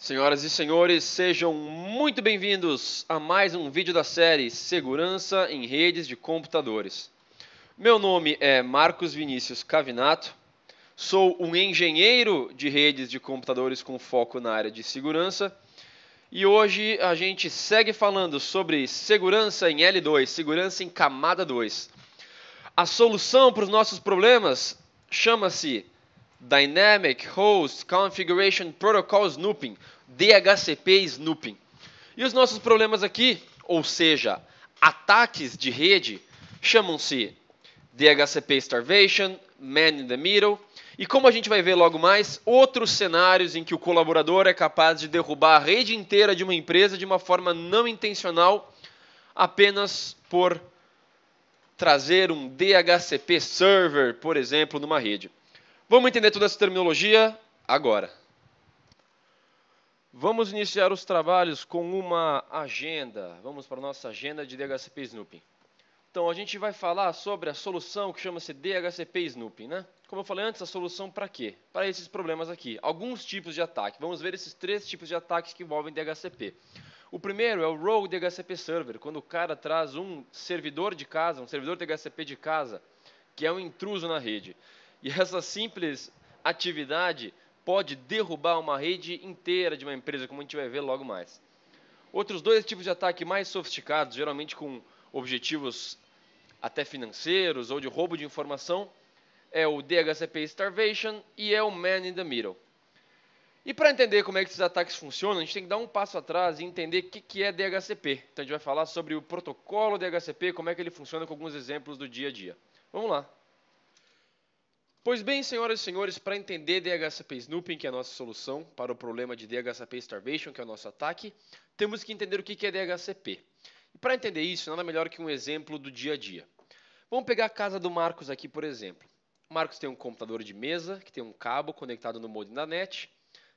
Senhoras e senhores, sejam muito bem-vindos a mais um vídeo da série Segurança em Redes de Computadores. Meu nome é Marcos Vinícius Cavinato, sou um engenheiro de redes de computadores com foco na área de segurança e hoje a gente segue falando sobre segurança em L2, segurança em camada 2. A solução para os nossos problemas chama-se Dynamic Host Configuration Protocol Snooping, DHCP Snooping. E os nossos problemas aqui, ou seja, ataques de rede, chamam-se DHCP Starvation, Man in the Middle, e como a gente vai ver logo mais, outros cenários em que o colaborador é capaz de derrubar a rede inteira de uma empresa de uma forma não intencional, apenas por trazer um DHCP server, por exemplo, numa rede. Vamos entender toda essa terminologia agora. Vamos iniciar os trabalhos com uma agenda. Vamos para a nossa agenda de DHCP Snooping. Então, a gente vai falar sobre a solução que chama-se DHCP Snooping, né? Como eu falei antes, a solução para quê? Para esses problemas aqui. Alguns tipos de ataque. Vamos ver esses três tipos de ataques que envolvem DHCP. O primeiro é o Rogue DHCP Server, quando o cara traz um servidor de casa, um servidor DHCP de casa, que é um intruso na rede. E essa simples atividade pode derrubar uma rede inteira de uma empresa, como a gente vai ver logo mais. Outros dois tipos de ataque mais sofisticados, geralmente com objetivos até financeiros ou de roubo de informação, é o DHCP Starvation e é o Man in the Middle. E para entender como é que esses ataques funcionam, a gente tem que dar um passo atrás e entender o que é DHCP. Então a gente vai falar sobre o protocolo DHCP, como é que ele funciona com alguns exemplos do dia a dia. Vamos lá. Pois bem, senhoras e senhores, para entender DHCP Snooping, que é a nossa solução para o problema de DHCP Starvation, que é o nosso ataque, temos que entender o que é DHCP. E para entender isso, nada melhor que um exemplo do dia a dia. Vamos pegar a casa do Marcos aqui, por exemplo. O Marcos tem um computador de mesa, que tem um cabo conectado no modem da NET,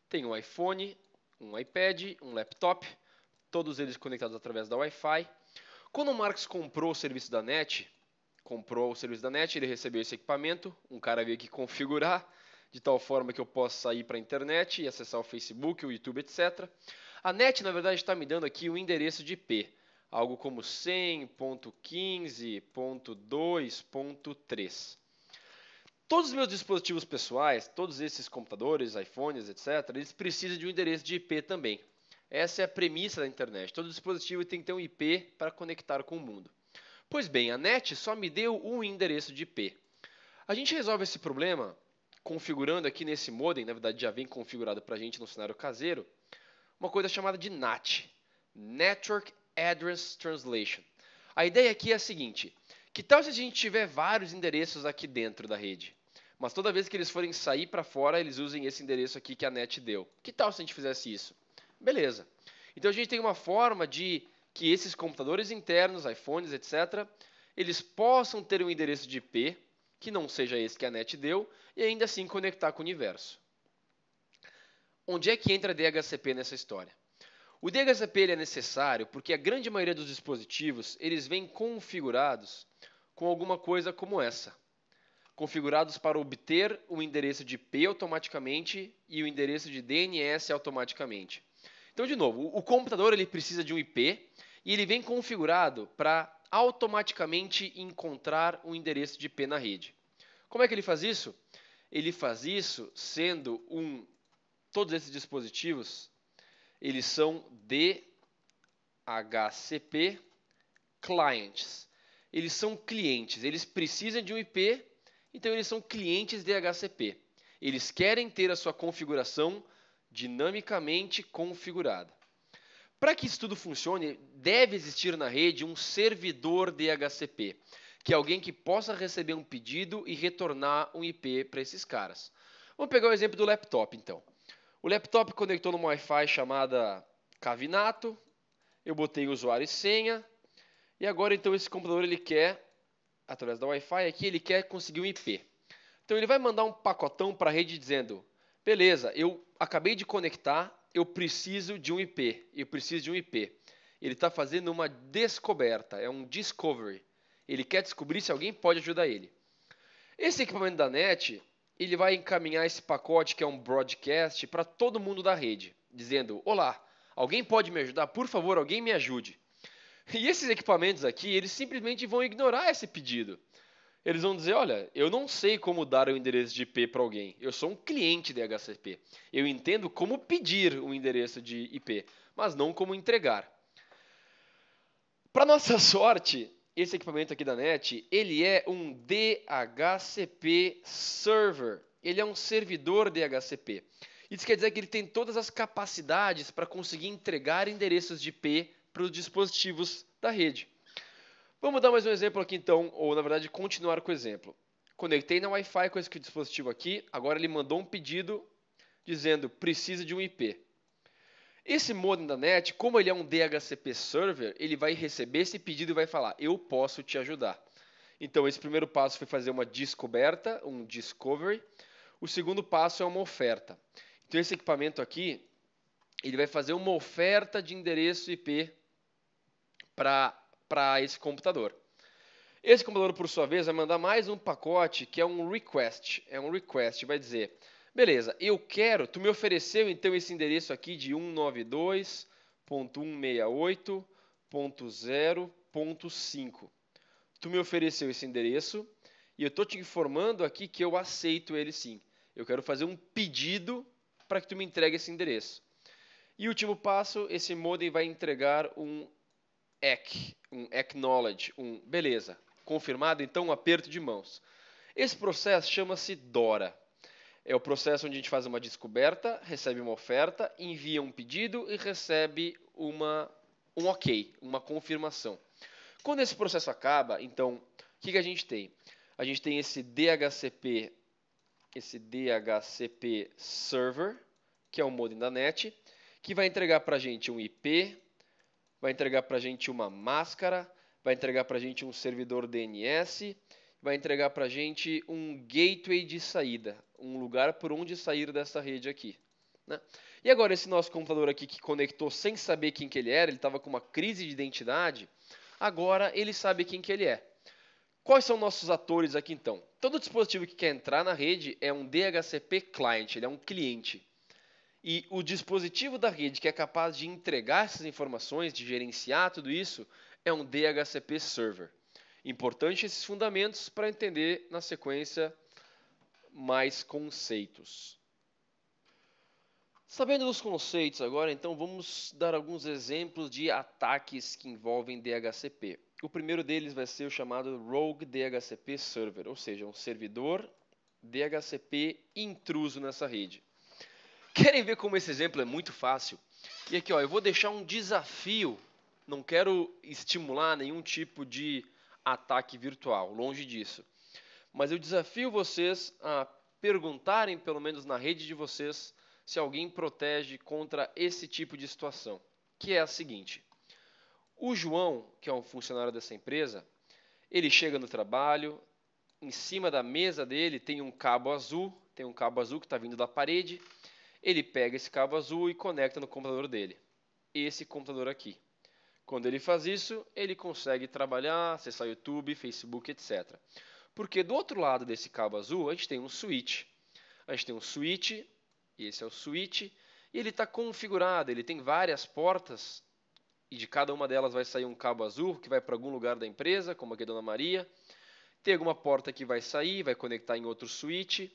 tem um iPhone, um iPad, um laptop, todos eles conectados através da Wi-Fi. Quando o Marcos comprou o serviço da NET, ele recebeu esse equipamento, um cara veio aqui configurar, de tal forma que eu possa ir para a internet e acessar o Facebook, o YouTube, etc. A NET, na verdade, está me dando aqui um endereço de IP, algo como 100.15.2.3. Todos os meus dispositivos pessoais, todos esses computadores, iPhones, etc., eles precisam de um endereço de IP também. Essa é a premissa da internet. Todo dispositivo tem que ter um IP para conectar com o mundo. Pois bem, a NET só me deu um endereço de IP. A gente resolve esse problema configurando aqui nesse modem, na verdade já vem configurado para a gente no cenário caseiro, uma coisa chamada de NAT, Network Address Translation. A ideia aqui é a seguinte, que tal se a gente tiver vários endereços aqui dentro da rede, mas toda vez que eles forem sair para fora, eles usem esse endereço aqui que a NET deu. Que tal se a gente fizesse isso? Beleza. Então a gente tem uma forma de que esses computadores internos, iPhones, etc., eles possam ter um endereço de IP, que não seja esse que a NET deu, e ainda assim conectar com o universo. Onde é que entra DHCP nessa história? O DHCP ele é necessário porque a grande maioria dos dispositivos eles vêm configurados com alguma coisa como essa. Configurados para obter o endereço de IP automaticamente e o endereço de DNS automaticamente. Então, de novo, o computador ele precisa de um IP e ele vem configurado para automaticamente encontrar um endereço de IP na rede. Como é que ele faz isso? Ele faz isso sendo todos esses dispositivos, eles são DHCP clients. Eles são clientes, eles precisam de um IP, então eles são clientes DHCP. Eles querem ter a sua configuração dinamicamente configurada. Para que isso tudo funcione, deve existir na rede um servidor DHCP, que é alguém que possa receber um pedido e retornar um IP para esses caras. Vamos pegar o exemplo do laptop, então. O laptop conectou numa Wi-Fi chamada Cavinato, eu botei usuário e senha, e agora então esse computador ele quer, através da Wi-Fi aqui, ele quer conseguir um IP. Então ele vai mandar um pacotão para a rede dizendo, beleza, eu acabei de conectar, eu preciso de um IP, Ele está fazendo uma descoberta, é um discovery. Ele quer descobrir se alguém pode ajudar ele. Esse equipamento da NET, ele vai encaminhar esse pacote, que é um broadcast, para todo mundo da rede, dizendo: olá, alguém pode me ajudar? Por favor, alguém me ajude. E esses equipamentos aqui, eles simplesmente vão ignorar esse pedido. Eles vão dizer: olha, eu não sei como dar o endereço de IP para alguém. Eu sou um cliente de DHCP. Eu entendo como pedir um endereço de IP, mas não como entregar. Para nossa sorte, esse equipamento aqui da NET, ele é um DHCP Server. Ele é um servidor DHCP. Isso quer dizer que ele tem todas as capacidades para conseguir entregar endereços de IP para os dispositivos da rede. Vamos dar mais um exemplo aqui então, ou na verdade continuar com o exemplo. Conectei na Wi-Fi com esse dispositivo aqui, agora ele mandou um pedido dizendo: precisa de um IP. Esse modem da NET, como ele é um DHCP server, ele vai receber esse pedido e vai falar: eu posso te ajudar. Então esse primeiro passo foi fazer uma descoberta, um discovery. O segundo passo é uma oferta. Então esse equipamento aqui, ele vai fazer uma oferta de endereço IP para esse computador. Esse computador, por sua vez, vai mandar mais um pacote que é um request. É um request, vai dizer: beleza, eu quero, tu me ofereceu então esse endereço aqui de 192.168.0.5. Tu me ofereceu esse endereço e eu estou te informando aqui que eu aceito ele sim. Eu quero fazer um pedido para que tu me entregue esse endereço. E o último passo, esse modem vai entregar um acknowledge, beleza, confirmado, então um aperto de mãos. Esse processo chama-se DORA. É o processo onde a gente faz uma descoberta, recebe uma oferta, envia um pedido e recebe um ok, uma confirmação. Quando esse processo acaba, então, o que a gente tem? A gente tem esse DHCP Server, que é o modem da NET, que vai entregar para a gente um IP, vai entregar para a gente uma máscara, vai entregar para a gente um servidor DNS, vai entregar para a gente um gateway de saída, um lugar por onde sair dessa rede aqui. Né? E agora esse nosso computador aqui que conectou sem saber quem que ele era, ele estava com uma crise de identidade, agora ele sabe quem que ele é. Quais são nossos atores aqui então? Todo dispositivo que quer entrar na rede é um DHCP client, ele é um cliente. E o dispositivo da rede que é capaz de entregar essas informações, de gerenciar tudo isso, é um DHCP server. Importante esses fundamentos para entender na sequência mais conceitos. Sabendo dos conceitos agora, então vamos dar alguns exemplos de ataques que envolvem DHCP. O primeiro deles vai ser o chamado Rogue DHCP Server, ou seja, um servidor DHCP intruso nessa rede. Querem ver como esse exemplo é muito fácil? E aqui, ó, eu vou deixar um desafio. Não quero estimular nenhum tipo de ataque virtual, longe disso. Mas eu desafio vocês a perguntarem, pelo menos na rede de vocês, se alguém protege contra esse tipo de situação. Que é a seguinte: o João, que é um funcionário dessa empresa, ele chega no trabalho, em cima da mesa dele tem um cabo azul que está vindo da parede. Ele pega esse cabo azul e conecta no computador dele. Esse computador aqui. Quando ele faz isso, ele consegue trabalhar, acessar YouTube, Facebook, etc. Porque do outro lado desse cabo azul, a gente tem um switch. A gente tem um switch, esse é o switch, e ele está configurado, ele tem várias portas, e de cada uma delas vai sair um cabo azul que vai para algum lugar da empresa, como aqui a Dona Maria. Tem alguma porta que vai sair, vai conectar em outro switch.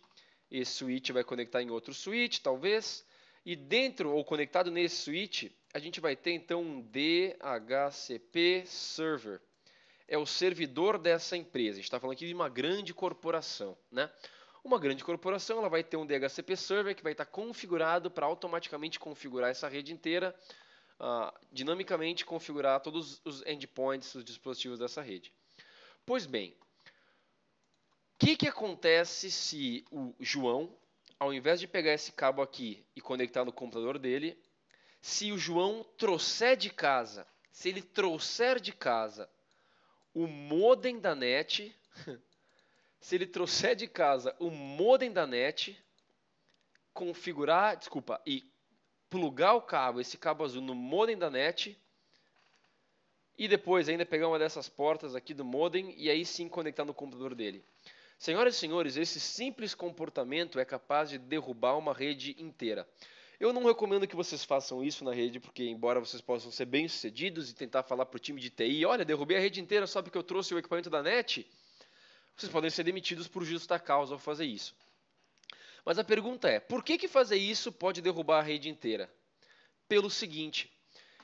Esse switch vai conectar em outro switch, talvez. E dentro, ou conectado nesse switch, a gente vai ter então um DHCP Server. É o servidor dessa empresa. A gente está falando aqui de uma grande corporação, né? Uma grande corporação, ela vai ter um DHCP Server que vai estar configurado para automaticamente configurar essa rede inteira, dinamicamente configurar todos os endpoints, os dispositivos dessa rede. Pois bem, o que acontece se o João, ao invés de pegar esse cabo aqui e conectar no computador dele, se o João trouxer de casa, se ele trouxer de casa o modem da NET, se ele trouxer de casa o modem da NET, e plugar o cabo, esse cabo azul no modem da NET, e depois ainda pegar uma dessas portas aqui do modem e aí sim conectar no computador dele. Senhoras e senhores, esse simples comportamento é capaz de derrubar uma rede inteira. Eu não recomendo que vocês façam isso na rede, porque embora vocês possam ser bem-sucedidos e tentar falar para o time de TI, olha, derrubei a rede inteira só porque eu trouxe o equipamento da NET, vocês podem ser demitidos por justa causa ao fazer isso. Mas a pergunta é, por que fazer isso pode derrubar a rede inteira? Pelo seguinte,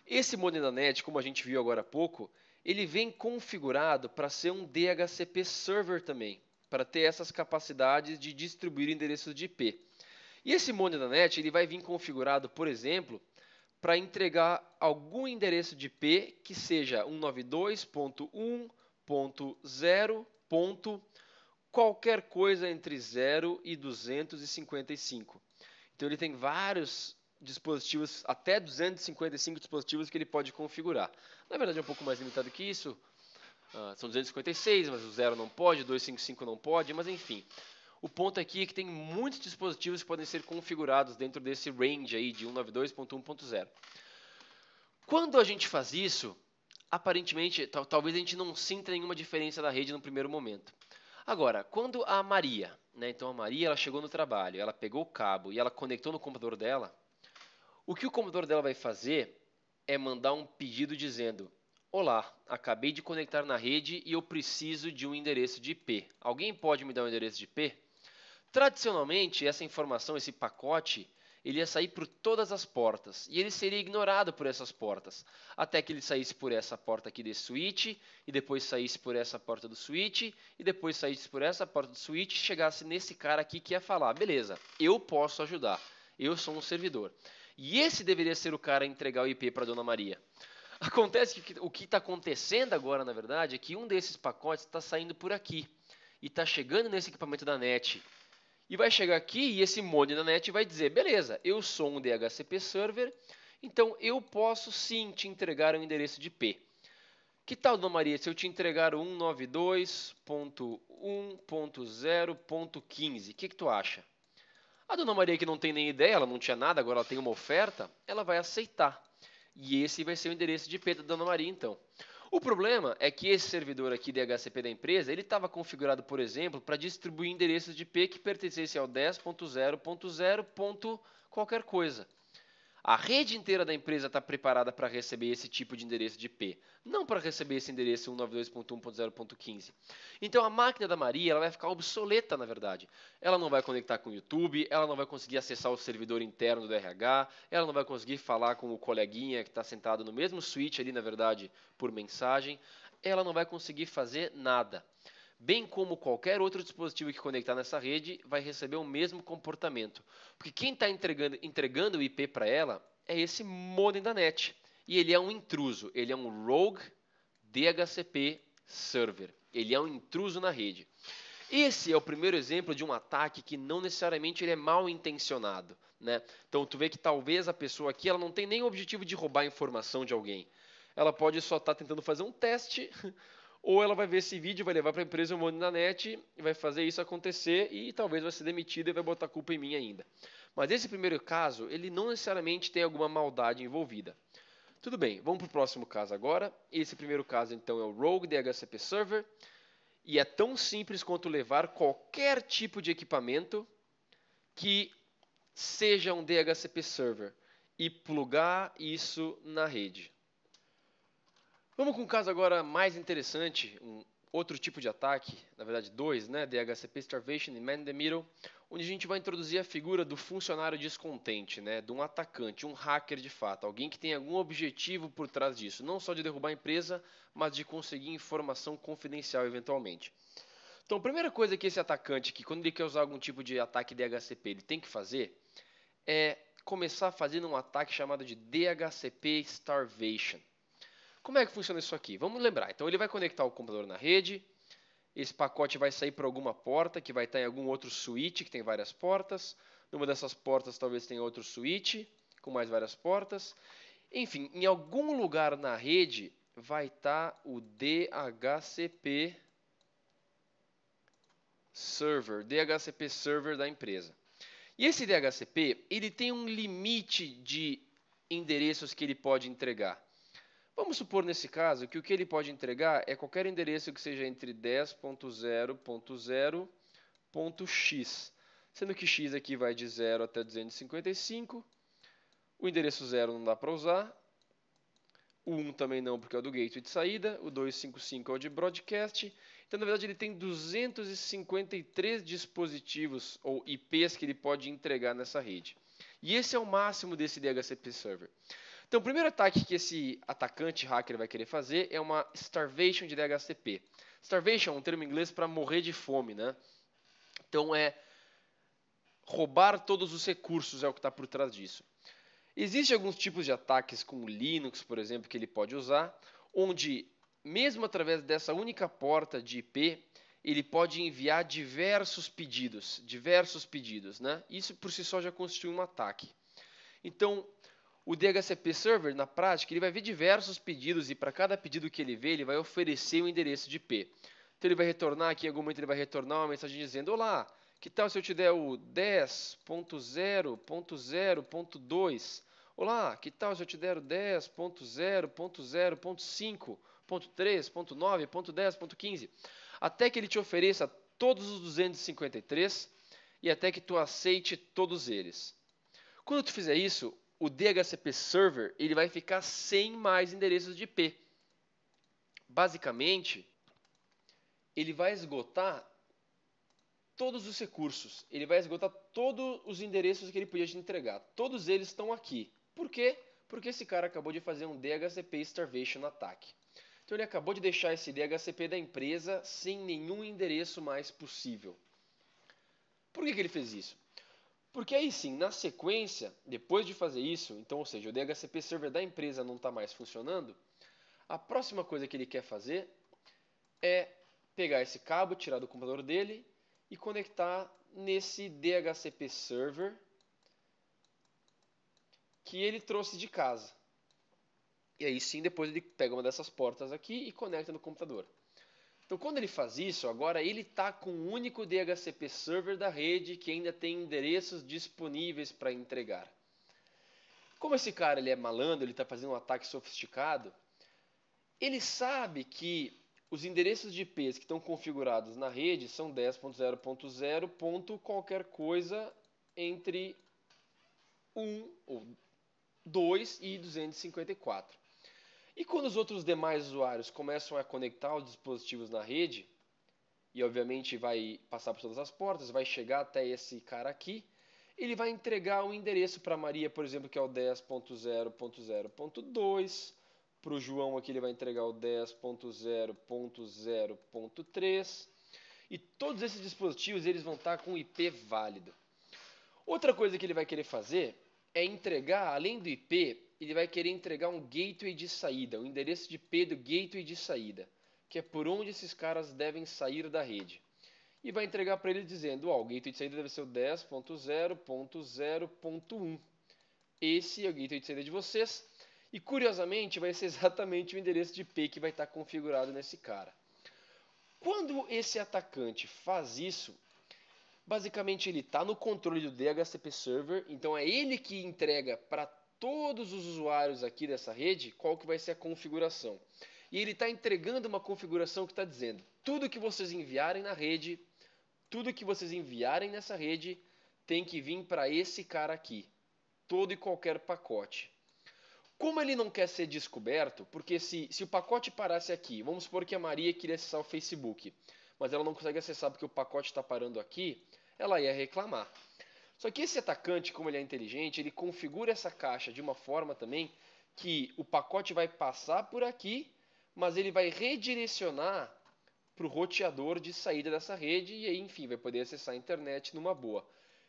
esse modem da NET, como a gente viu agora há pouco, ele vem configurado para ser um DHCP server também, para ter essas capacidades de distribuir endereços de IP. E esse modem da NET ele vai vir configurado, por exemplo, para entregar algum endereço de IP que seja 192.1.0. Qualquer coisa entre 0 e 255. Então ele tem vários dispositivos, até 255 dispositivos que ele pode configurar. Na verdade é um pouco mais limitado que isso, são 256, mas o 0 não pode, o 255 não pode, mas enfim. O ponto aqui é que tem muitos dispositivos que podem ser configurados dentro desse range aí de 192.1.0. Quando a gente faz isso, aparentemente, talvez a gente não sinta nenhuma diferença da rede no primeiro momento. Agora, quando a Maria, né, então a Maria ela chegou no trabalho, ela pegou o cabo e ela conectou no computador dela, o que o computador dela vai fazer é mandar um pedido dizendo: olá, acabei de conectar na rede e eu preciso de um endereço de IP. Alguém pode me dar um endereço de IP? Tradicionalmente, essa informação, esse pacote, ele ia sair por todas as portas e ele seria ignorado por essas portas, até que ele saísse por essa porta aqui desse switch, e depois saísse por essa porta do switch, e depois saísse por essa porta do switch, e chegasse nesse cara aqui que ia falar: beleza, eu posso ajudar, eu sou um servidor. E esse deveria ser o cara a entregar o IP para a Dona Maria. Acontece que o que está acontecendo agora, na verdade, é que um desses pacotes está saindo por aqui e está chegando nesse equipamento da NET. E vai chegar aqui e esse modem da NET vai dizer: beleza, eu sou um DHCP server, então eu posso sim te entregar um endereço de IP. Que tal, Dona Maria, se eu te entregar o 192.1.0.15? O que tu acha? A Dona Maria, que não tem nem ideia, ela não tinha nada, agora ela tem uma oferta, ela vai aceitar. E esse vai ser o endereço de IP da Dona Maria, então. O problema é que esse servidor aqui DHCP da empresa, ele estava configurado, por exemplo, para distribuir endereços de IP que pertencessem ao 10.0.0. Qualquer coisa. A rede inteira da empresa está preparada para receber esse tipo de endereço de IP, não para receber esse endereço 192.1.0.15. Então a máquina da Maria ela vai ficar obsoleta, na verdade. Ela não vai conectar com o YouTube, ela não vai conseguir acessar o servidor interno do RH, ela não vai conseguir falar com o coleguinha que está sentado no mesmo switch ali, na verdade, por mensagem. Ela não vai conseguir fazer nada. Bem como qualquer outro dispositivo que conectar nessa rede vai receber o mesmo comportamento. Porque quem está entregando o IP para ela é esse modem da NET. E ele é um intruso, ele é um rogue DHCP server. Ele é um intruso na rede. Esse é o primeiro exemplo de um ataque que não necessariamente ele é mal intencionado, né? Então tu vê que talvez a pessoa aqui ela não tem nem o objetivo de roubar a informação de alguém. Ela pode só estar tentando fazer um teste ou ela vai ver esse vídeo, vai levar para a empresa um monte na net e vai fazer isso acontecer e talvez vai ser demitida e vai botar culpa em mim ainda. Mas esse primeiro caso, ele não necessariamente tem alguma maldade envolvida. Tudo bem, vamos para o próximo caso agora. Esse primeiro caso então é o Rogue DHCP Server e é tão simples quanto levar qualquer tipo de equipamento que seja um DHCP Server e plugar isso na rede. Vamos com um caso agora mais interessante, um outro tipo de ataque, na verdade dois, né? DHCP Starvation e Man in the Middle, onde a gente vai introduzir a figura do funcionário descontente, né? De um atacante, um hacker de fato, alguém que tem algum objetivo por trás disso, não só de derrubar a empresa, mas de conseguir informação confidencial eventualmente. Então, a primeira coisa que esse atacante, que quando ele quer usar algum tipo de ataque DHCP, ele tem que fazer é começar fazendo um ataque chamado de DHCP Starvation. Como é que funciona isso aqui? Vamos lembrar. Então ele vai conectar o computador na rede, esse pacote vai sair por alguma porta, que vai estar em algum outro switch, que tem várias portas. Numa dessas portas talvez tenha outro switch, com mais várias portas. Enfim, em algum lugar na rede vai estar o DHCP server da empresa. E esse DHCP, ele tem um limite de endereços que ele pode entregar. Vamos supor nesse caso que o que ele pode entregar é qualquer endereço que seja entre 10.0.0 ponto x, sendo que x aqui vai de 0 até 255, o endereço 0 não dá para usar, o 1 também não, porque é o do gateway de saída, o 255 é o de broadcast. Então, na verdade, ele tem 253 dispositivos ou IPs que ele pode entregar nessa rede. E esse é o máximo desse DHCP server. Então, o primeiro ataque que esse atacante hacker vai querer fazer é uma starvation de DHCP. Starvation é um termo em inglês para morrer de fome, né? Então, é roubar todos os recursos, é o que está por trás disso. Existem alguns tipos de ataques com Linux, por exemplo, que ele pode usar, onde, mesmo através dessa única porta de IP, ele pode enviar diversos pedidos, né? Isso por si só já constitui um ataque. Então, o DHCP Server, na prática, ele vai ver diversos pedidos e para cada pedido que ele vê, ele vai oferecer um endereço de IP. Então, ele vai retornar aqui, em algum momento ele vai retornar uma mensagem dizendo: olá, que tal se eu te der o 10.0.0.2? Olá, que tal se eu te der o 10.0.0.5.3.9.10.15? Até que ele te ofereça todos os 253 e até que tu aceite todos eles. Quando tu fizer isso, o DHCP Server ele vai ficar sem mais endereços de IP. Basicamente, ele vai esgotar todos os recursos. Ele vai esgotar todos os endereços que ele podia te entregar. Todos eles estão aqui. Por quê? Porque esse cara acabou de fazer um DHCP Starvation Attack. Então ele acabou de deixar esse DHCP da empresa sem nenhum endereço mais possível. Por que ele fez isso? Porque aí sim, na sequência, depois de fazer isso, então, ou seja, o DHCP server da empresa não está mais funcionando, a próxima coisa que ele quer fazer é pegar esse cabo, tirar do computador dele e conectar nesse DHCP server que ele trouxe de casa. E aí sim, depois ele pega uma dessas portas aqui e conecta no computador. Então, quando ele faz isso, agora ele está com o único DHCP server da rede que ainda tem endereços disponíveis para entregar. Como esse cara ele é malandro, ele está fazendo um ataque sofisticado, ele sabe que os endereços de IPs que estão configurados na rede são 10.0.0. Qualquer coisa entre 1 ou 2 e 254. E quando os outros demais usuários começam a conectar os dispositivos na rede, e obviamente vai passar por todas as portas, vai chegar até esse cara aqui, ele vai entregar um endereço para a Maria, por exemplo, que é o 10.0.0.2, para o João aqui ele vai entregar o 10.0.0.3, e todos esses dispositivos eles vão estar com IP válido. Outra coisa que ele vai querer fazer é entregar, além do IP, ele vai querer entregar um gateway de saída, o endereço de IP do gateway de saída, que é por onde esses caras devem sair da rede. E vai entregar para ele dizendo, o gateway de saída deve ser o 10.0.0.1. Esse é o gateway de saída de vocês. E curiosamente vai ser exatamente o endereço de IP que vai estar configurado nesse cara. Quando esse atacante faz isso, basicamente ele está no controle do DHCP Server, então é ele que entrega para todos os usuários aqui dessa rede qual que vai ser a configuração. E ele está entregando uma configuração que está dizendo, tudo que vocês enviarem na rede, tudo que vocês enviarem nessa rede tem que vir para esse cara aqui, todo e qualquer pacote. Como ele não quer ser descoberto, porque se o pacote parasse aqui, vamos supor que a Maria queria acessar o Facebook, mas ela não consegue acessar porque o pacote está parando aqui, ela ia reclamar. Só que esse atacante, como ele é inteligente, ele configura essa caixa de uma forma também que o pacote vai passar por aqui, mas ele vai redirecionar para o roteador de saída dessa rede e aí, enfim, vai poder acessar a internet numa boa.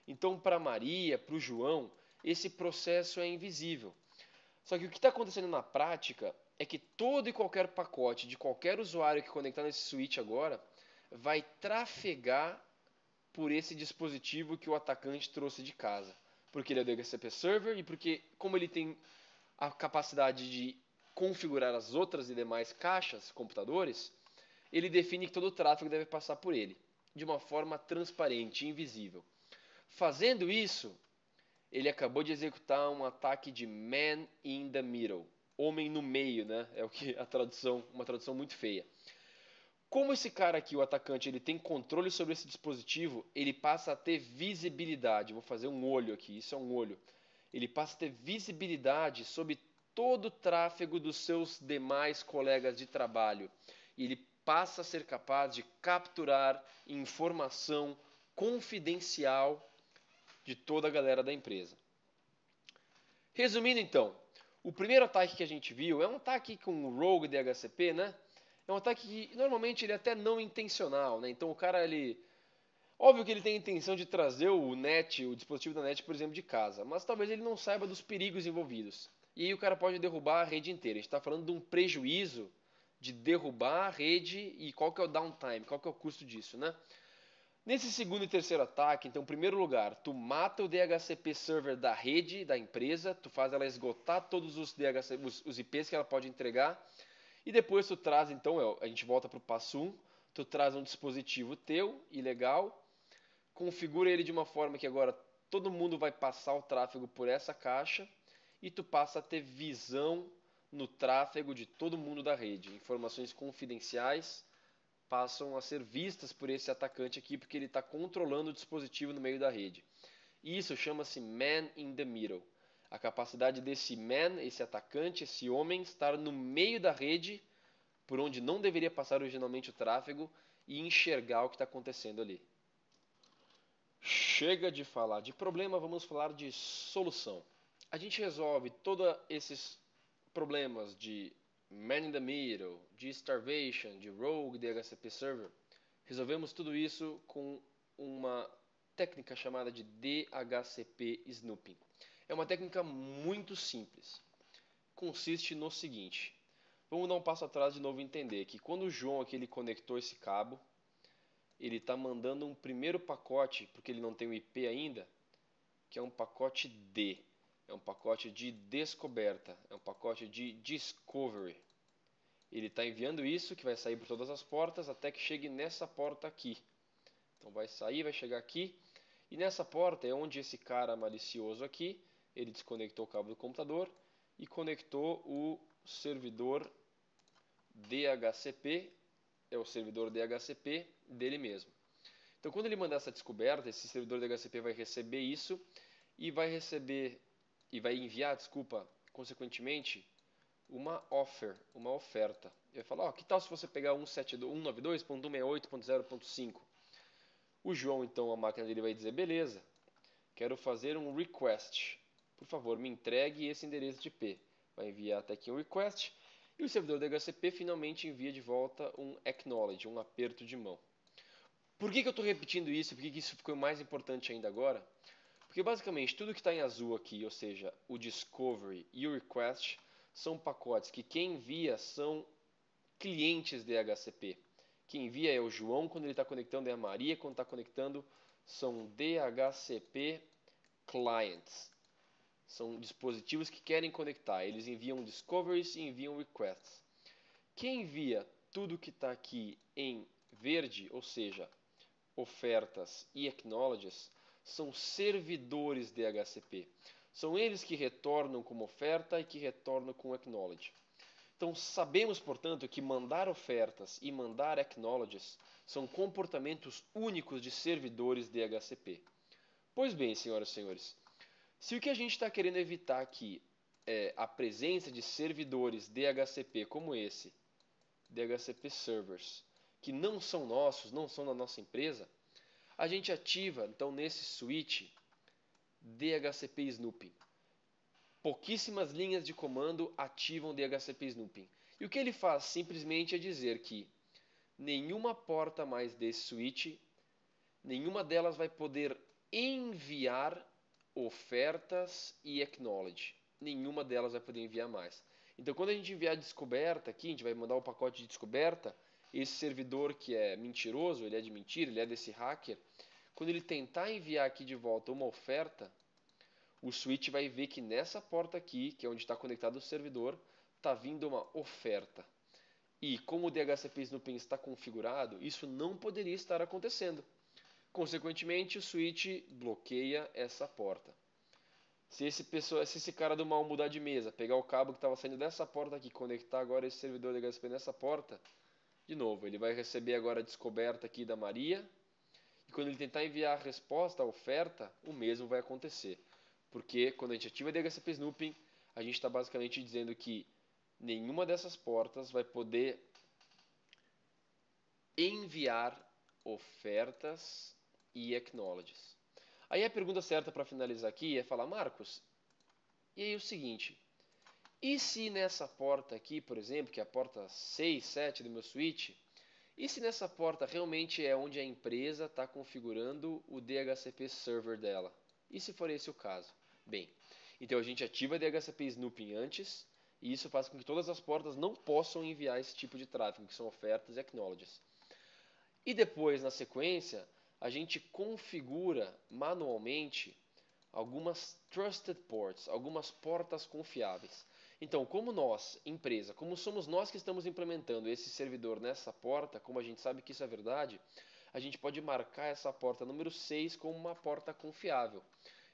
Então, para a Maria, para o João, esse processo é invisível. Só que o que está acontecendo na prática é que todo e qualquer pacote de qualquer usuário que conectar nesse switch agora vai trafegar por esse dispositivo que o atacante trouxe de casa. Porque ele é o DHCP Server e porque, como ele tem a capacidade de configurar as outras e demais caixas, computadores, ele define que todo o tráfego deve passar por ele, de uma forma transparente e invisível. Fazendo isso, ele acabou de executar um ataque de man in the middle, homem no meio, né? É o que a tradução, uma tradução muito feia. Como esse cara aqui, o atacante, ele tem controle sobre esse dispositivo, ele passa a ter visibilidade. Vou fazer um olho aqui, isso é um olho. Ele passa a ter visibilidade sobre todo o tráfego dos seus demais colegas de trabalho. E ele passa a ser capaz de capturar informação confidencial de toda a galera da empresa. Resumindo então, o primeiro ataque que a gente viu é um ataque com o Rogue DHCP, né? É um ataque que normalmente ele é até não intencional, né? Então o cara ele óbvio que ele tem a intenção de trazer o net, o dispositivo da net, por exemplo, de casa, mas talvez ele não saiba dos perigos envolvidos. E aí o cara pode derrubar a rede inteira. A gente está falando de um prejuízo de derrubar a rede e qual que é o downtime, qual que é o custo disso, né? Nesse segundo e terceiro ataque, então, em primeiro lugar, tu mata o DHCP server da rede da empresa, tu faz ela esgotar todos os IPs que ela pode entregar, e depois tu traz, então, a gente volta para o passo 1, tu traz um dispositivo teu, ilegal, configura ele de uma forma que agora todo mundo vai passar o tráfego por essa caixa, e tu passa a ter visão no tráfego de todo mundo da rede, informações confidenciais passam a ser vistas por esse atacante aqui, porque ele está controlando o dispositivo no meio da rede. Isso chama-se Man in the Middle. A capacidade desse man, esse atacante, esse homem, estar no meio da rede, por onde não deveria passar originalmente o tráfego, e enxergar o que está acontecendo ali. Chega de falar de problema, vamos falar de solução. A gente resolve todos esses problemas de Man in the Middle, de Starvation, de Rogue, de DHCP Server. Resolvemos tudo isso com uma técnica chamada de DHCP Snooping. É uma técnica muito simples. Consiste no seguinte. Vamos dar um passo atrás de novo e entender que quando o João aqui ele conectou esse cabo, ele está mandando um primeiro pacote, porque ele não tem o IP ainda, que é um pacote D. É um pacote de descoberta, é um pacote de discovery. Ele está enviando isso, que vai sair por todas as portas, até que chegue nessa porta aqui. Então vai sair, vai chegar aqui, e nessa porta é onde esse cara malicioso aqui, ele desconectou o cabo do computador e conectou o servidor DHCP, é o servidor DHCP dele mesmo. Então quando ele mandar essa descoberta, esse servidor DHCP vai receber isso e vai enviar, consequentemente, uma oferta. Ele vai falar, que tal se você pegar 192.168.0.5? O João, então, a máquina dele vai dizer, beleza, quero fazer um request. Por favor, me entregue esse endereço de IP. Vai enviar até aqui um request e o servidor DHCP finalmente envia de volta um acknowledge, um aperto de mão. Por que eu estou repetindo isso? Por que isso ficou mais importante ainda agora? Porque basicamente tudo que está em azul aqui, ou seja, o discovery e o request, são pacotes que quem envia são clientes DHCP. Quem envia é o João quando ele está conectando, é a Maria quando está conectando, são DHCP clients. São dispositivos que querem conectar. Eles enviam discoveries e enviam requests. Quem envia tudo que está aqui em verde, ou seja, ofertas e acknowledges, são servidores DHCP. São eles que retornam como oferta e que retornam com acknowledge. Então sabemos, portanto, que mandar ofertas e mandar acknowledges são comportamentos únicos de servidores DHCP. Pois bem, senhoras e senhores, se o que a gente está querendo evitar aqui é a presença de servidores DHCP como esse, DHCP servers, que não são nossos, não são da nossa empresa, a gente ativa, então, nesse switch DHCP Snooping. Pouquíssimas linhas de comando ativam DHCP Snooping. E o que ele faz simplesmente é dizer que nenhuma porta mais desse switch, nenhuma delas vai poder enviar ofertas e acknowledge. Nenhuma delas vai poder enviar mais. Então, quando a gente enviar a descoberta aqui, a gente vai mandar o pacote de descoberta, esse servidor que é mentiroso, ele é de mentira, ele é desse hacker, quando ele tentar enviar aqui de volta uma oferta, o switch vai ver que nessa porta aqui, que é onde está conectado o servidor, está vindo uma oferta. E como o DHCP Snooping está configurado, isso não poderia estar acontecendo. Consequentemente, o switch bloqueia essa porta. Se esse cara do mal mudar de mesa, pegar o cabo que estava saindo dessa porta aqui, conectar agora esse servidor DHCP nessa porta, De novo, ele vai receber agora a descoberta aqui da Maria. E quando ele tentar enviar a resposta, a oferta, o mesmo vai acontecer. Porque quando a gente ativa DHCP Snooping, a gente está basicamente dizendo que nenhuma dessas portas vai poder enviar ofertas e acknowledges. Aí a pergunta certa para finalizar aqui é falar, Marcos, e aí o seguinte, e se nessa porta aqui, por exemplo, que é a porta 6, 7 do meu switch, e se nessa porta realmente é onde a empresa está configurando o DHCP server dela? E se for esse o caso? Bem, então a gente ativa DHCP Snooping antes, e isso faz com que todas as portas não possam enviar esse tipo de tráfego, que são ofertas e acknowledges. E depois, na sequência, a gente configura manualmente algumas trusted ports, algumas portas confiáveis. Então, como nós, empresa, como somos nós que estamos implementando esse servidor nessa porta, como a gente sabe que isso é verdade, a gente pode marcar essa porta número 6 como uma porta confiável.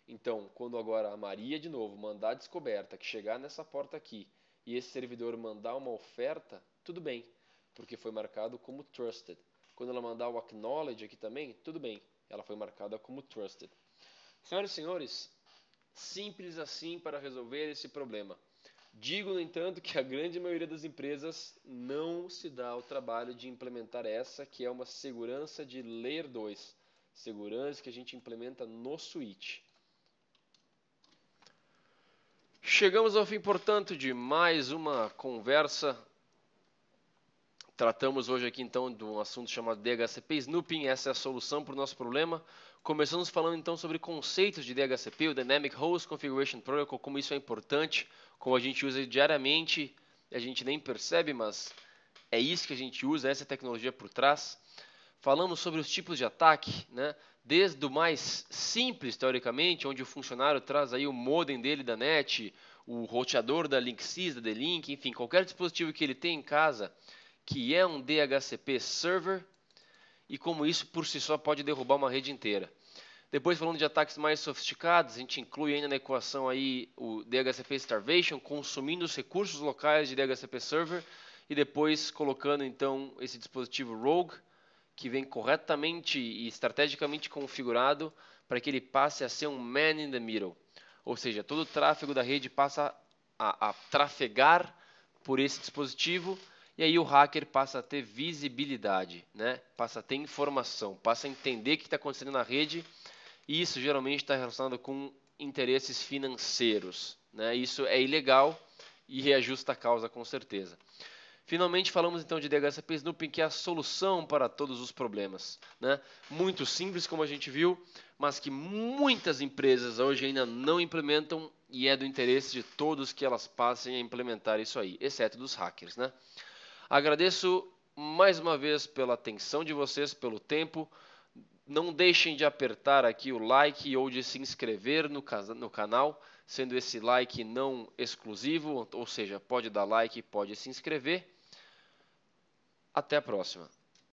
Então, quando agora a Maria, de novo, mandar a descoberta, que chegar nessa porta aqui, e esse servidor mandar uma oferta, tudo bem, porque foi marcado como trusted. Quando ela mandar o acknowledge aqui também, tudo bem, ela foi marcada como trusted. Senhoras e senhores, simples assim para resolver esse problema. Digo, no entanto, que a grande maioria das empresas não se dá ao trabalho de implementar essa, que é uma segurança de Layer 2, segurança que a gente implementa no switch. Chegamos ao fim, portanto, de mais uma conversa. Tratamos hoje aqui então de um assunto chamado DHCP Snooping, essa é a solução para o nosso problema. Começamos falando então sobre conceitos de DHCP, o Dynamic Host Configuration Protocol, como isso é importante, como a gente usa diariamente, a gente nem percebe, mas é isso que a gente usa, essa tecnologia por trás. Falamos sobre os tipos de ataque, né? Desde o mais simples, teoricamente, onde o funcionário traz aí o modem dele da NET, o roteador da Linksys, da D-Link, enfim, qualquer dispositivo que ele tem em casa, que é um DHCP server, e como isso por si só pode derrubar uma rede inteira. Depois, falando de ataques mais sofisticados, a gente inclui ainda na equação aí o DHCP Starvation, consumindo os recursos locais de DHCP server, e depois colocando então esse dispositivo Rogue, que vem corretamente e estrategicamente configurado para que ele passe a ser um man in the middle. Ou seja, todo o tráfego da rede passa a trafegar por esse dispositivo e aí o hacker passa a ter visibilidade, né? Passa a ter informação, passa a entender o que está acontecendo na rede e isso geralmente está relacionado com interesses financeiros, né? Isso é ilegal e reajusta a causa com certeza. Finalmente falamos então de DHCP Snooping, que é a solução para todos os problemas, né? Muito simples como a gente viu, mas que muitas empresas hoje ainda não implementam e é do interesse de todos que elas passem a implementar isso aí, exceto dos hackers, né? Agradeço mais uma vez pela atenção de vocês, pelo tempo. Não deixem de apertar aqui o like ou de se inscrever no canal, sendo esse like não exclusivo, ou seja, pode dar like e pode se inscrever. Até a próxima.